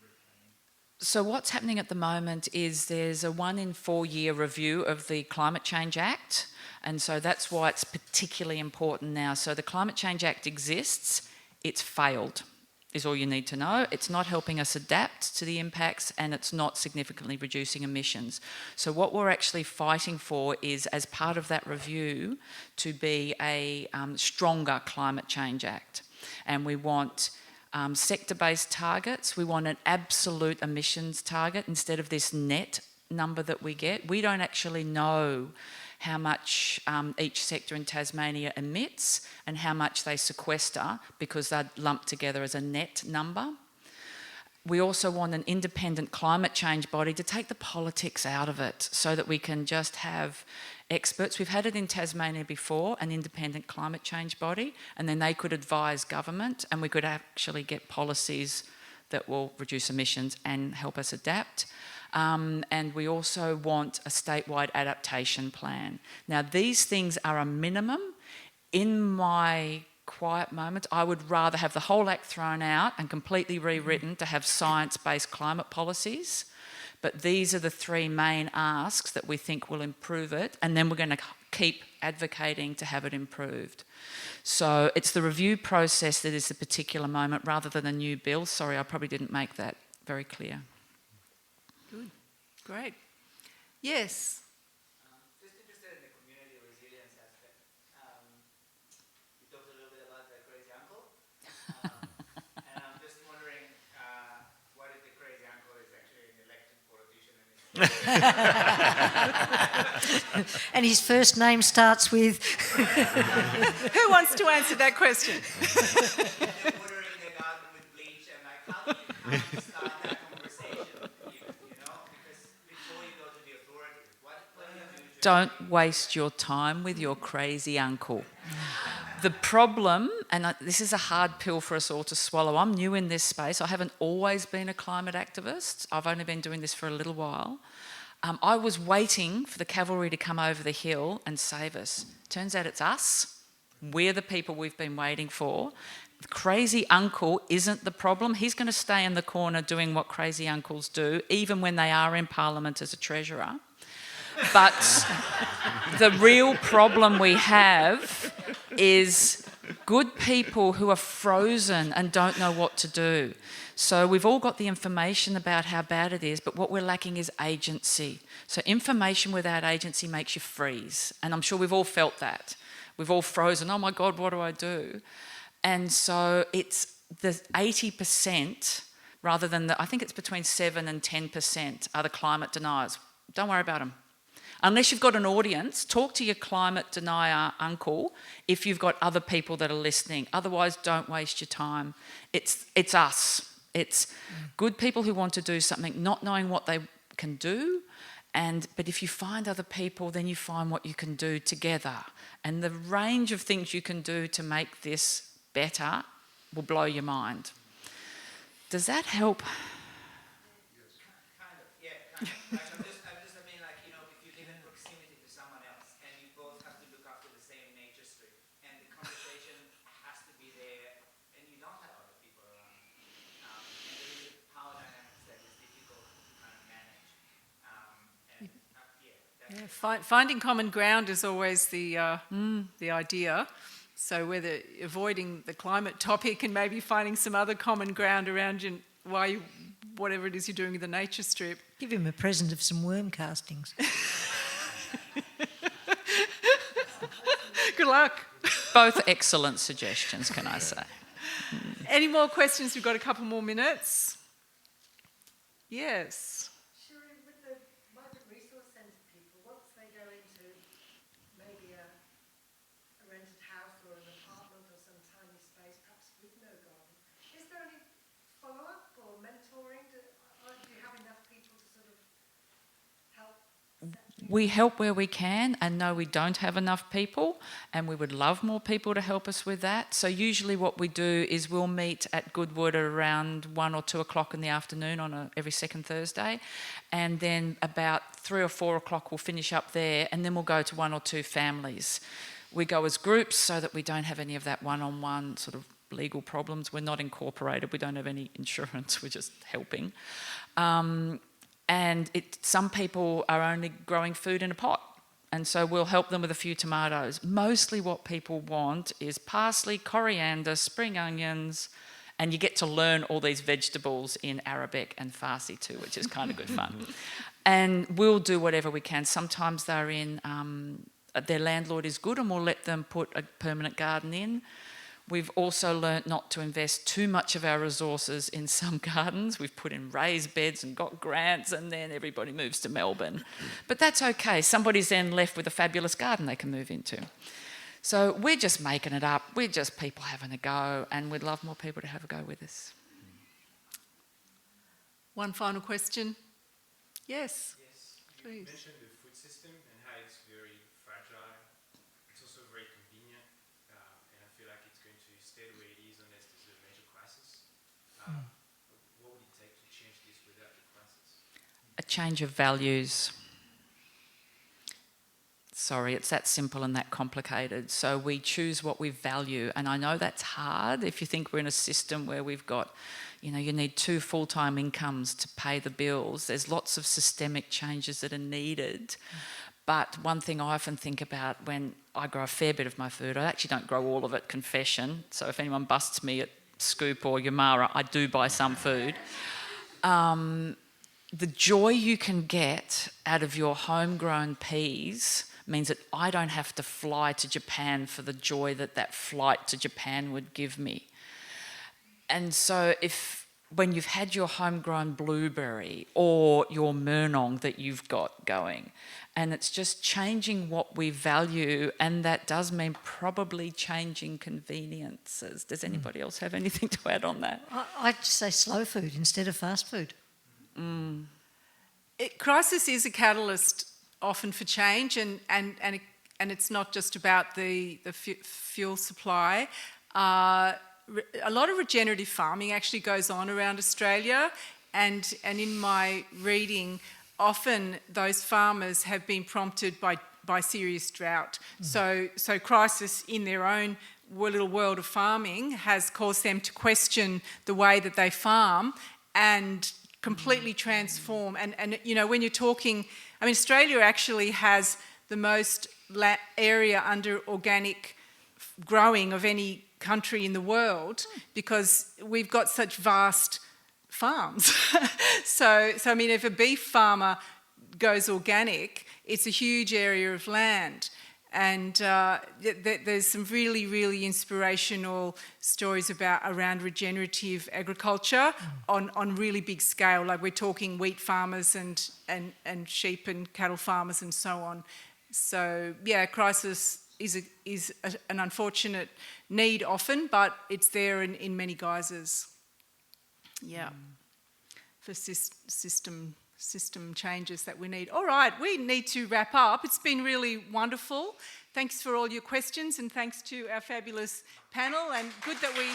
reclaiming? So what's happening at the moment is there's a 1 in 4 year review of the Climate Change Act, and so that's why it's particularly important now. So the Climate Change Act exists, it's failed, is all you need to know. It's not helping us adapt to the impacts, and it's not significantly reducing emissions. So what we're actually fighting for is, as part of that review, to be a stronger Climate Change Act. And we want sector-based targets. We want an absolute emissions target instead of this net number that we get. We don't actually know how much each sector in Tasmania emits and how much they sequester, because they're lumped together as a net number. We also want an independent climate change body to take the politics out of it, so that we can just have experts. We've had it in Tasmania before, an independent climate change body, and then they could advise government, and we could actually get policies that will reduce emissions and help us adapt. And we also want a statewide adaptation plan. Now, these things are a minimum. In my quiet moments, I would rather have the whole act thrown out and completely rewritten to have science-based climate policies. But these are the 3 main asks that we think will improve it, and then we're going to keep advocating to have it improved. So it's the review process that is the particular moment, rather than a new bill. Sorry, I probably didn't make that very clear. Good, great. Yes. Just interested in the community resilience aspect. You talked a little bit about the crazy uncle, and I'm just wondering what if the crazy uncle is actually an elected politician and And his first name starts with... Who wants to answer that question? watering the garden with bleach, and like how do you start that conversation even, because before you go to the authorities, what do you do to... Don't waste your time with your crazy uncle. The problem, and this is a hard pill for us all to swallow, I'm new in this space. I haven't always been a climate activist. I've only been doing this for a little while. I was waiting for the cavalry to come over the hill and save us. Turns out it's us. We're the people we've been waiting for. The crazy uncle isn't the problem. He's going to stay in the corner doing what crazy uncles do, even when they are in Parliament as a treasurer. But the real problem we have is good people who are frozen and don't know what to do. So we've all got the information about how bad it is, but what we're lacking is agency. So information without agency makes you freeze. And I'm sure we've all felt that. We've all frozen, oh my God, what do I do? And so it's the 80%, rather than I think it's between 7 and 10% are the climate deniers. Don't worry about them. Unless you've got an audience, talk to your climate denier uncle if you've got other people that are listening. Otherwise, don't waste your time. It's us. It's good people who want to do something, not knowing what they can do. But if you find other people, then you find what you can do together. And the range of things you can do to make this better will blow your mind. Does that help? Kind of, yeah. Like, I mean, like, if you live in proximity to someone else and you both have to look after the same nature strip, and the conversation has to be there, and you don't have other people around, and there is a power dynamics that is difficult to kind of manage. Finding common ground is always the idea. So whether avoiding the climate topic and maybe finding some other common ground around whatever it is you're doing with the nature strip. Give him a present of some worm castings. Good luck. Both excellent suggestions, can I say. Any more questions? We've got a couple more minutes. Yes. Sharee, with the migrant resource centre people, what's maybe a rented house or an apartment or some tiny space, perhaps with no garden. Is there any follow-up or mentoring? Do you have enough people to sort of help? We help where we can, and no, we don't have enough people, and we would love more people to help us with that. So usually what we do is we'll meet at Goodwood at around 1 or 2 o'clock in the afternoon on every second Thursday, and then about 3 or 4 o'clock we'll finish up there, and then we'll go to 1 or 2 families. We go as groups so that we don't have any of that one-on-one sort of legal problems. We're not incorporated, we don't have any insurance, we're just helping. And some people are only growing food in a pot, and so we'll help them with a few tomatoes. Mostly what people want is parsley, coriander, spring onions, and you get to learn all these vegetables in Arabic and Farsi too, which is kind of good fun. And we'll do whatever we can. Sometimes they're in, their landlord is good and we'll let them put a permanent garden in. We've also learnt not to invest too much of our resources in some gardens. We've put in raised beds and got grants, and then everybody moves to Melbourne. But that's okay. Somebody's then left with a fabulous garden they can move into. So we're just making it up. We're just people having a go, and we'd love more people to have a go with us. One final question. Yes, You please. mentioned the food system and how it's very fragile. It's also very convenient, and I feel like it's going to stay the way it is unless there's a major crisis. What would it take to change this without the crisis? A change of values. Sorry, it's that simple and that complicated. So we choose what we value, and I know that's hard if you think we're in a system where we've got, you need 2 full-time incomes to pay the bills. There's lots of systemic changes that are needed. But one thing I often think about when I grow a fair bit of my food, I actually don't grow all of it, confession. So if anyone busts me at Scoop or Yamara, I do buy some food. The joy you can get out of your homegrown peas means that I don't have to fly to Japan for the joy that flight to Japan would give me. And so when you've had your homegrown blueberry or your murnong that you've got going, and it's just changing what we value, and that does mean probably changing conveniences. Does anybody else have anything to add on that? I'd just say slow food instead of fast food. Crisis is a catalyst often for change, and it's not just about the fuel supply. A lot of regenerative farming actually goes on around Australia, and in my reading, often those farmers have been prompted by serious drought. So crisis in their own little world of farming has caused them to question the way that they farm and completely transform. And when you're talking, Australia actually has the most area under organic growing of any country in the world because we've got such vast farms. So if a beef farmer goes organic, it's a huge area of land. And there's some really, really inspirational stories around regenerative agriculture on really big scale. Like we're talking wheat farmers and sheep and cattle farmers and so on. So yeah, crisis is an unfortunate need often, but it's there in many guises. Yeah, for system changes that we need. All right, we need to wrap up. It's been really wonderful. Thanks for all your questions, and thanks to our fabulous panel, and good that we